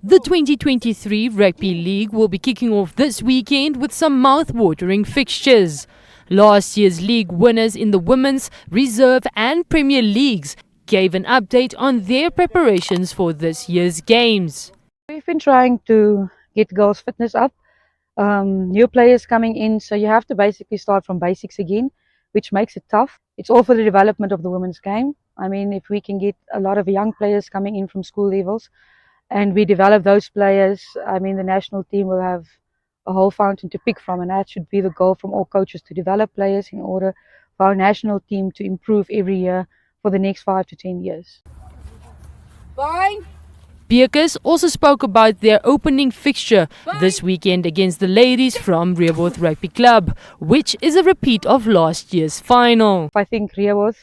The 2023 Rugby League will be kicking off this weekend with some mouth-watering fixtures. Last year's league winners in the Women's, Reserve and Premier Leagues gave an update on their preparations for this year's games. We've been trying to get girls' fitness up, new players coming in, so you have to basically start from basics again, which makes it tough. It's all for the development of the women's game. I mean, if we can get a lot of young players coming in from school levels and we develop those players, I mean, the national team will have a whole fountain to pick from, and that should be the goal from all coaches, to develop players in order for our national team to improve every year for the next 5 to 10 years. Beekers also spoke about their opening fixture this weekend against the ladies from Rehoboth Rugby Club, which is a repeat of last year's final. I think Rehoboth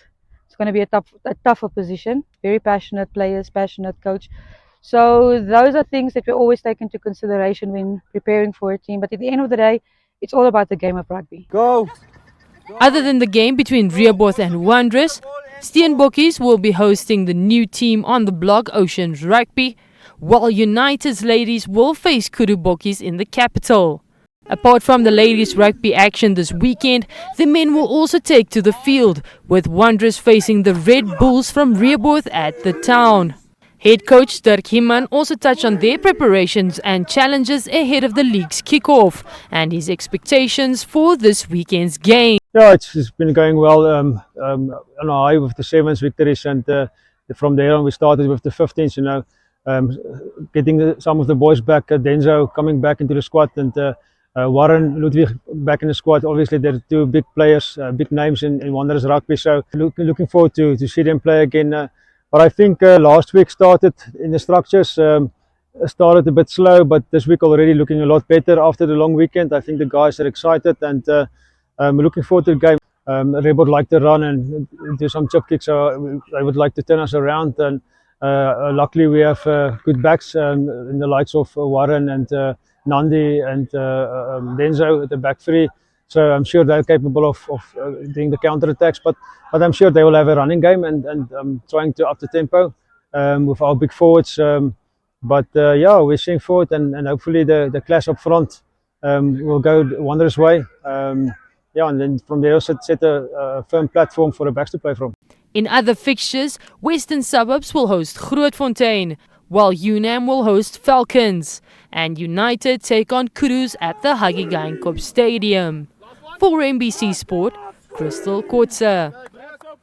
is going to be a tough opposition. Very passionate players, passionate coach. So those are things that we always take into consideration when preparing for a team. But at the end of the day, it's all about the game of rugby. Go! Other than the game between Rehoboth and Wanderers, Steenbokkies will be hosting the new team on the block, Oceans Rugby, while United's ladies will face Kudu Bokkies in the capital. Apart from the ladies' rugby action this weekend, the men will also take to the field, with Wanderers facing the Red Bulls from Rehoboth at the town. Head coach Dirk Himan also touched on their preparations and challenges ahead of the league's kickoff and his expectations for this weekend's game. Yeah, it's been going well on a high with the 7th victories, and from there on we started with the 15th, getting some of the boys back, Denzo coming back into the squad, and Warren, Ludwig back in the squad. Obviously they're two big players, big names in Wanderers rugby, so looking forward to see them play again. But I think last week started in the structures, started a bit slow, but this week already looking a lot better after the long weekend. I think the guys are excited, and looking forward to the game. They would like to run and do some chip kicks, so they would like to turn us around. And luckily we have good backs in the likes of Warren and Nandi and Denzo at the back three. So I'm sure they're capable of doing the counter attacks, but I'm sure they will have a running game and trying to up the tempo with our big forwards. Yeah, we're seeing forward, and hopefully the clash up front will go Wanderers' way. Yeah, and then from there set a firm platform for the backs to play from. In other fixtures, Western Suburbs will host Grootfontein, while UNAM will host Falcons, and United take on Kudus at the Hagigainkop Stadium. For NBC Sport, Christel Kotze.